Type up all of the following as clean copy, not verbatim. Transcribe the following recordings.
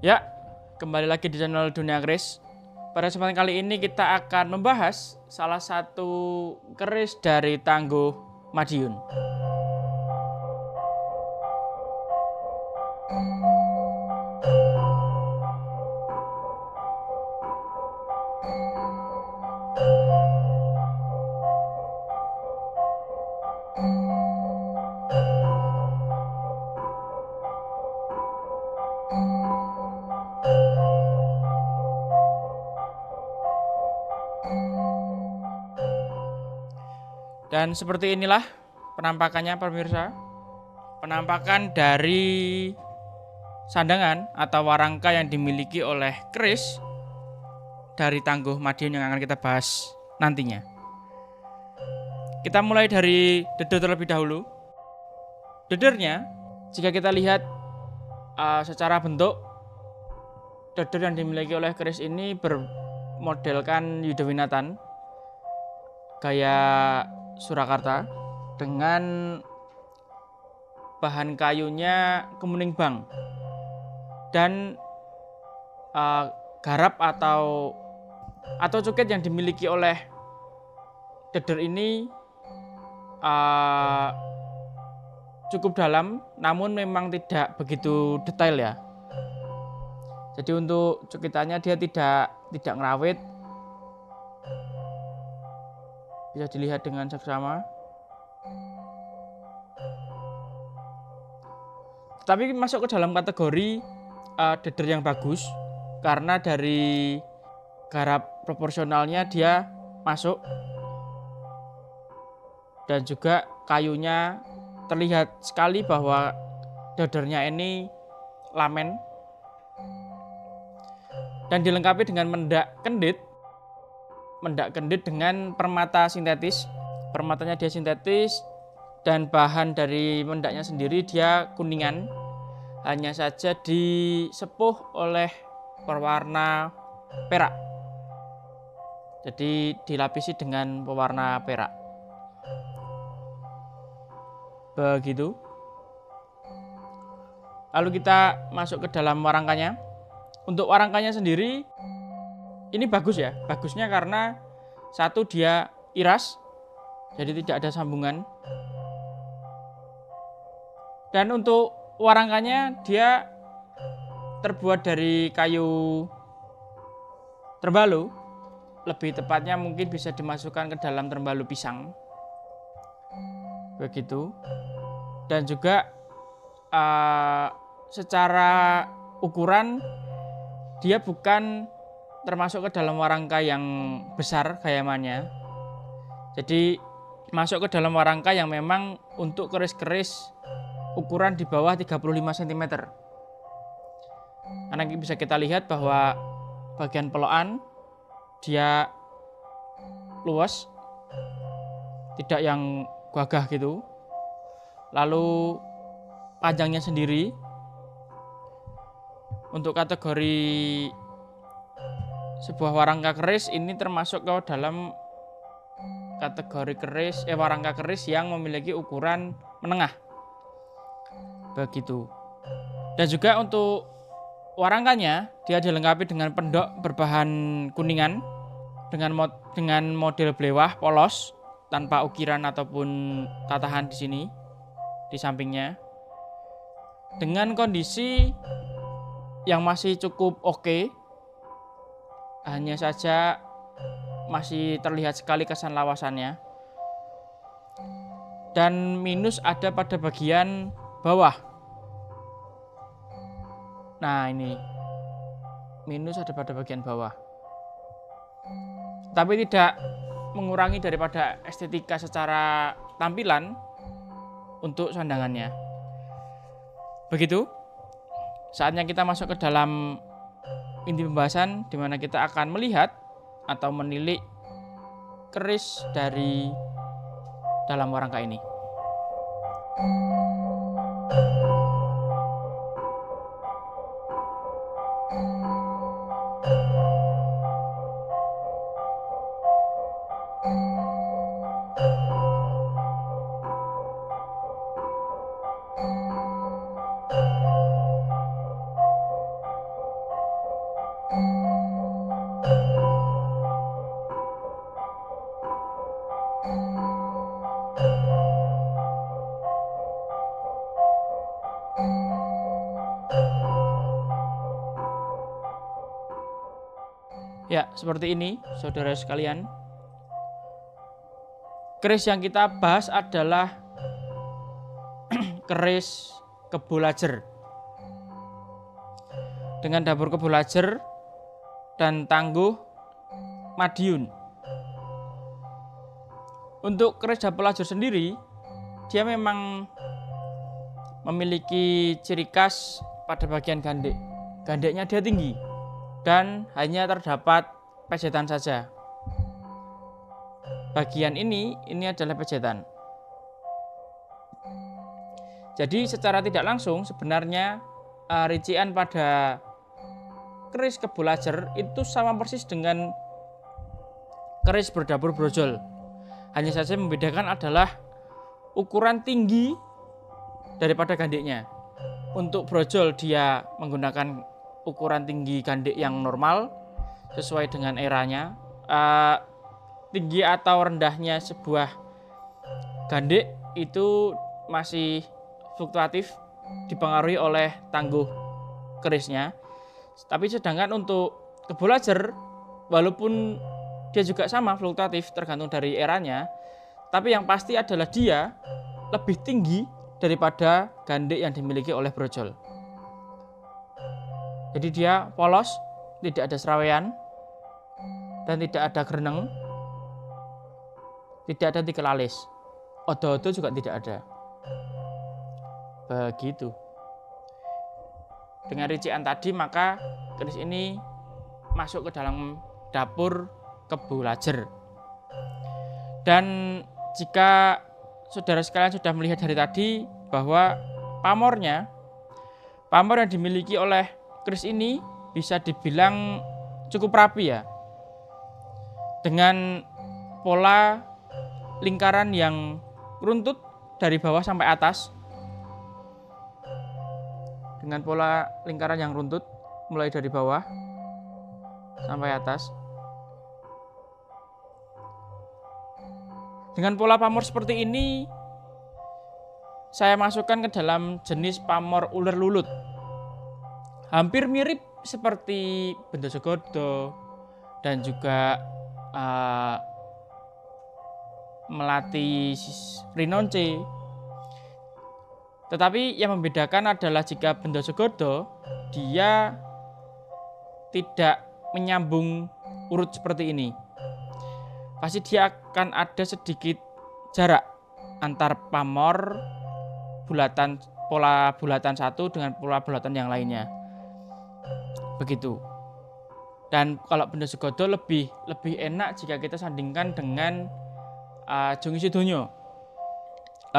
Ya, kembali lagi di channel Dunia Keris. Pada kesempatan kali ini kita akan membahas salah satu keris dari Tangguh Madiun. Dan seperti inilah penampakannya pemirsa. Penampakan dari sandangan atau warangka yang dimiliki oleh keris dari Tangguh Madiun yang akan kita bahas nantinya. Kita mulai dari deder terlebih dahulu. Dedernya, jika kita lihat secara bentuk, deder yang dimiliki oleh keris ini bermodelkan Yudhawinatan gaya Surakarta dengan bahan kayunya kemuning bang dan garap atau cuket yang dimiliki oleh deder ini cukup dalam, namun memang tidak begitu detail ya. Jadi untuk cukitannya dia tidak ngerawit, bisa dilihat dengan seksama. Tapi masuk ke dalam kategori deder yang bagus karena dari garap proporsionalnya dia masuk dan juga kayunya terlihat sekali bahwa dedernya ini lamen dan dilengkapi dengan mendak kendit dengan permata sintetis. Permatanya dia sintetis dan bahan dari mendaknya sendiri dia kuningan, hanya saja disepuh oleh pewarna perak. Jadi dilapisi dengan pewarna perak. Begitu. Lalu kita masuk ke dalam warangkanya. Untuk warangkanya sendiri ini bagus ya. Bagusnya karena satu, dia iras, jadi tidak ada sambungan. Dan untuk warangkanya dia terbuat dari kayu terbalu. Lebih tepatnya mungkin bisa dimasukkan ke dalam terbalu pisang. Begitu. Dan juga secara ukuran dia bukan termasuk ke dalam warangka yang besar gayamannya. Jadi masuk ke dalam warangka yang memang untuk keris-keris ukuran di bawah 35 cm. Karena bisa kita lihat bahwa bagian pelokan dia luas, tidak yang gagah gitu. Lalu panjangnya sendiri untuk kategori sebuah warangka keris ini termasuk ke dalam kategori warangka keris yang memiliki ukuran menengah. Begitu. Dan juga untuk warangkanya dia dilengkapi dengan pendok berbahan kuningan dengan model blewah polos tanpa ukiran ataupun tatahan di sini di sampingnya. Dengan kondisi yang masih cukup oke, hanya saja masih terlihat sekali kesan lawasannya. Dan minus ada pada bagian bawah. Nah, ini minus ada pada bagian bawah. Tapi tidak mengurangi daripada estetika secara tampilan untuk sandangannya. Begitu. Saatnya kita masuk ke dalam inti pembahasan di mana kita akan melihat atau menilik keris dari dalam warangka ini. Ya, seperti ini saudara sekalian. Keris yang kita bahas adalah keris Kebulajer. Dengan dapur Kebulajer dan tangguh Madiun. Untuk keris Kebulajer sendiri, dia memang memiliki ciri khas pada bagian gandek. Gandeknya dia tinggi dan hanya terdapat pejetan saja. Bagian ini adalah pejetan. Jadi secara tidak langsung sebenarnya rincian pada keris Kebulajer itu sama persis dengan keris berdapur brojol. Hanya saja membedakan adalah ukuran tinggi daripada gandeknya. Untuk brojol dia menggunakan ukuran tinggi gandek yang normal sesuai dengan eranya. Tinggi atau rendahnya sebuah gandek itu masih fluktuatif dipengaruhi oleh tangguh kerisnya. Tapi sedangkan untuk Kebulajer walaupun dia juga sama fluktuatif tergantung dari eranya, tapi yang pasti adalah dia lebih tinggi daripada gandek yang dimiliki oleh brojol. Jadi dia polos, tidak ada serawean, dan tidak ada gereneng, tidak ada tikel alis, odo-odo juga tidak ada. Begitu. Dengan rincian tadi maka keris ini masuk ke dalam dapur Kebulajer. Dan jika saudara sekalian sudah melihat dari tadi bahwa pamor yang dimiliki oleh keris ini bisa dibilang cukup rapi ya. Dengan pola lingkaran yang runtut dari bawah sampai atas. Dengan pola lingkaran yang runtut mulai dari bawah sampai atas. Dengan pola pamor seperti ini, saya masukkan ke dalam jenis pamor uler lulut. Hampir mirip seperti Bendosogodo dan juga melati Rinonce. Tetapi yang membedakan adalah jika Bendosogodo dia tidak menyambung urut seperti ini. Pasti dia akan ada sedikit jarak antar pamor pola bulatan satu dengan pola bulatan yang lainnya. Begitu. Dan kalau Bendosogodo lebih enak jika kita sandingkan dengan Jongi Sidonyo.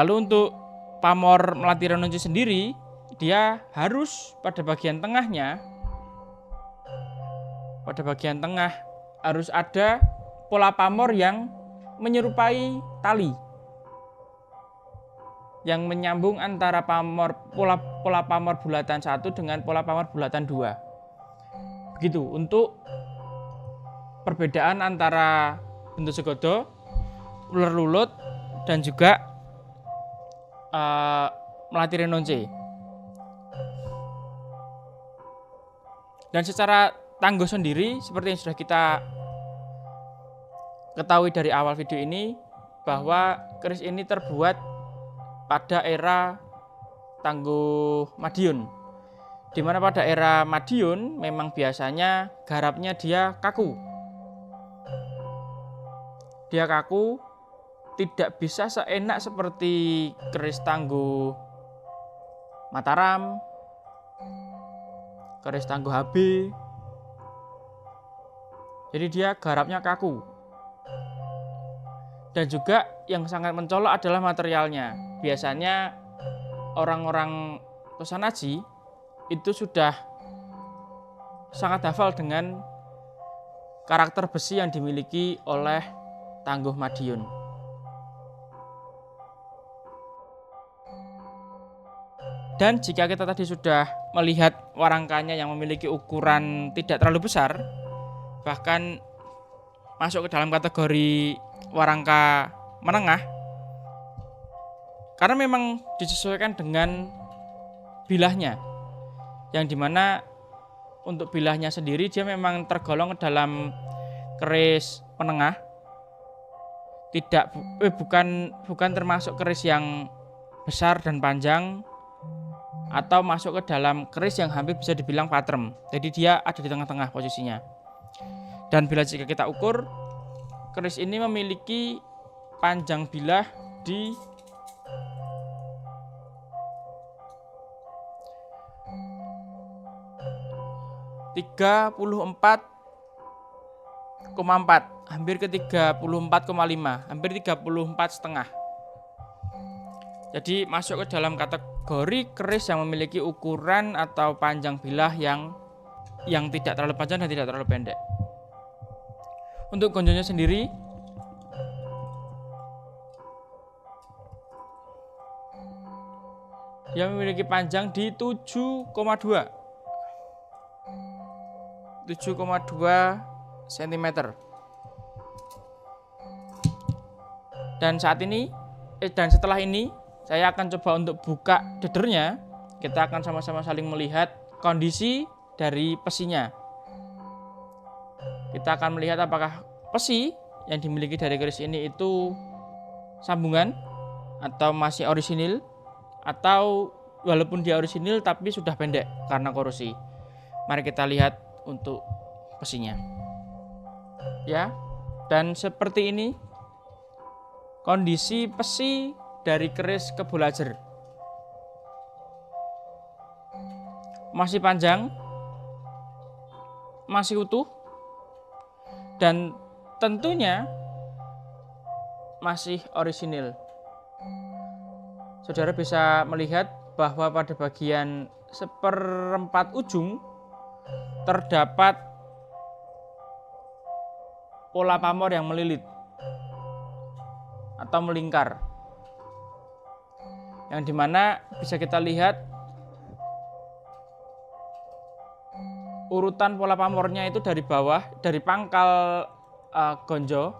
Lalu untuk pamor melati Rinonce sendiri, dia harus pada bagian tengah harus ada pola pamor yang menyerupai tali yang menyambung antara pola pamor bulatan 1 dengan pola pamor bulatan 2. Begitu untuk perbedaan antara Bendosogodo, uler lulut dan juga melati Rinonce. Dan secara tangguh sendiri seperti yang sudah kita ketahui dari awal video ini bahwa keris ini terbuat pada era tangguh Madiun, di mana pada era Madiun memang biasanya garapnya dia kaku. Dia kaku, tidak bisa seenak seperti keris tangguh Mataram, keris tangguh HB. Jadi dia garapnya kaku. Dan juga yang sangat mencolok adalah materialnya. Biasanya orang-orang Tosanaji itu sudah sangat hafal dengan karakter besi yang dimiliki oleh tangguh Madiun. Dan jika kita tadi sudah melihat warangkanya yang memiliki ukuran tidak terlalu besar, bahkan masuk ke dalam kategori warangka menengah, karena memang disesuaikan dengan bilahnya, yang dimana untuk bilahnya sendiri dia memang tergolong ke dalam keris penengah, bukan termasuk keris yang besar dan panjang, atau masuk ke dalam keris yang hampir bisa dibilang patrem. Jadi dia ada di tengah-tengah posisinya. Dan bila jika kita ukur, keris ini memiliki panjang bilah di 34,4, hampir ke 34,5, hampir 34,5. Jadi masuk ke dalam kategori keris yang memiliki ukuran atau panjang bilah yang tidak terlalu panjang dan tidak terlalu pendek. Untuk gonjonya sendiri, dia memiliki panjang di 7,2 cm. Dan setelah ini saya akan coba untuk buka dedernya. Kita akan sama-sama saling melihat kondisi dari pesinya. Kita akan melihat apakah pesi yang dimiliki dari keris ini itu sambungan atau masih orisinil, atau walaupun dia orisinil tapi sudah pendek karena korosi. Mari kita lihat untuk pesinya. Ya, dan seperti ini kondisi pesi dari keris Kebulajer. Masih panjang, masih utuh, dan tentunya masih orisinil. Saudara bisa melihat bahwa pada bagian seperempat ujung terdapat pola pamor yang melilit atau melingkar, yang dimana bisa kita lihat urutan pola pamornya itu dari bawah, dari pangkal gonjo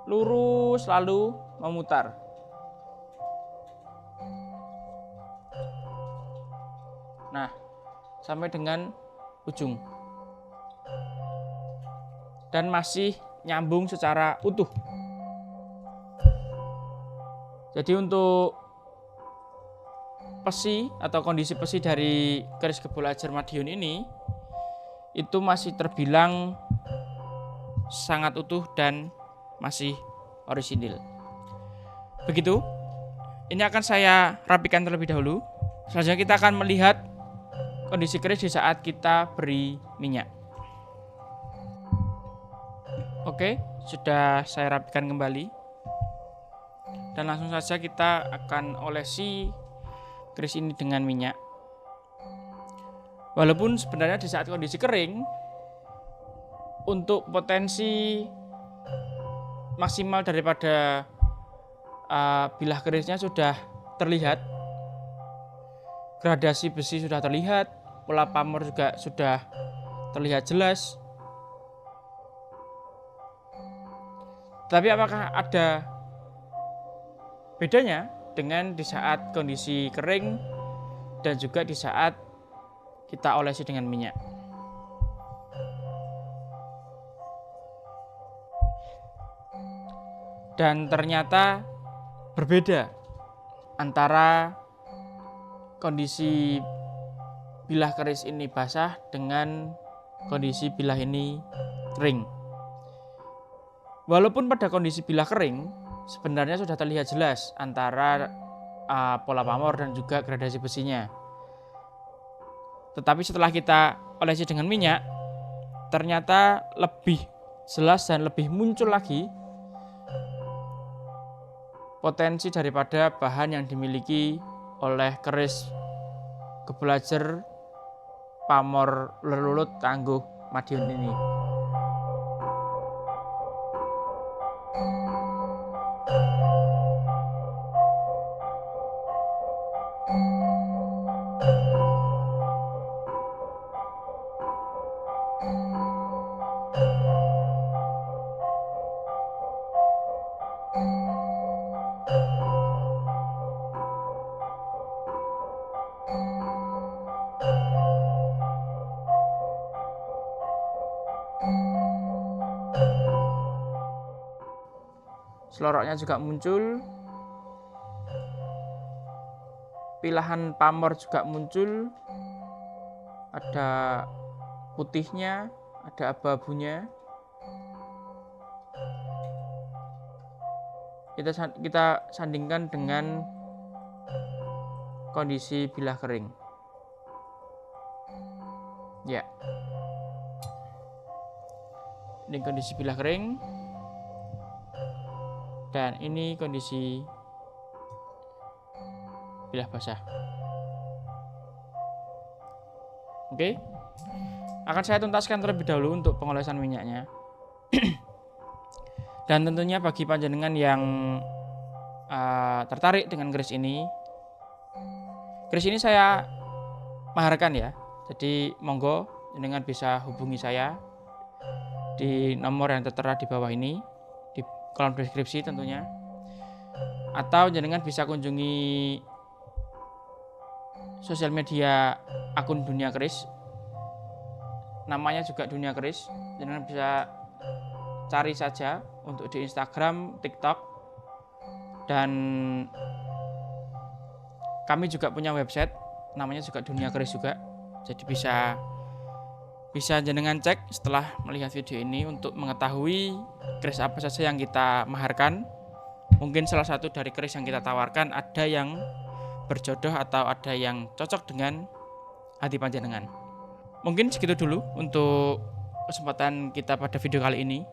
lurus lalu memutar. Nah, sampai dengan ujung. Dan masih nyambung secara utuh. Jadi untuk pesi atau kondisi pesi dari keris Kebulajer Madiun ini itu masih terbilang sangat utuh dan masih orisinil. Begitu. Ini akan saya rapikan terlebih dahulu. Selanjutnya kita akan melihat kondisi keris di saat kita beri minyak. Oke, sudah saya rapikan kembali. Dan langsung saja kita akan olesi keris ini dengan minyak. Walaupun sebenarnya di saat kondisi kering, untuk potensi maksimal daripada bilah kerisnya sudah terlihat, gradasi besi sudah terlihat, pola pamor juga sudah terlihat jelas. Tapi apakah ada bedanya dengan di saat kondisi kering dan juga di saat kita olesi dengan minyak? Dan ternyata berbeda antara kondisi bilah keris ini basah dengan kondisi bilah ini kering. Walaupun pada kondisi bilah kering sebenarnya sudah terlihat jelas antara pola pamor dan juga gradasi besinya. Tetapi setelah kita olesi dengan minyak, ternyata lebih jelas dan lebih muncul lagi potensi daripada bahan yang dimiliki oleh keris Kebulajer pamor lelulut tangguh Madiun ini. seloroknya juga muncul, pilahan pamor juga muncul, ada putihnya, ada abu-abunya. Kita sandingkan dengan kondisi bilah kering. Ya, ini kondisi bilah kering, dan ini kondisi bilah basah. Oke, akan saya tuntaskan terlebih dahulu untuk pengolesan minyaknya. Dan tentunya bagi panjenengan yang tertarik dengan keris ini saya maharkan ya. Jadi monggo jenengan bisa hubungi saya di nomor yang tertera di bawah ini, di kolom deskripsi tentunya. Atau jenengan bisa kunjungi sosial media akun Dunia Keris. Namanya juga Dunia Keris. Jenengan bisa cari saja untuk di Instagram, TikTok, dan kami juga punya website namanya juga Dunia Keris juga. Jadi bisa jenengan cek setelah melihat video ini untuk mengetahui keris apa saja yang kita maharkan. Mungkin salah satu dari keris yang kita tawarkan ada yang berjodoh atau ada yang cocok dengan hati panjenengan. Mungkin segitu dulu untuk kesempatan kita pada video kali ini.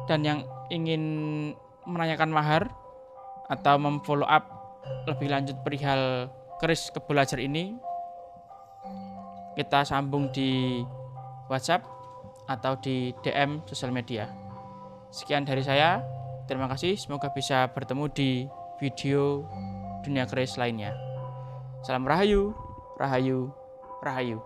Dan yang ingin menanyakan mahar atau memfollow up lebih lanjut perihal keris kebul laser ini, kita sambung di WhatsApp atau di DM sosial media. Sekian dari saya, terima kasih, semoga bisa bertemu di video Dunia Keris lainnya. Salam Rahayu, Rahayu, Rahayu.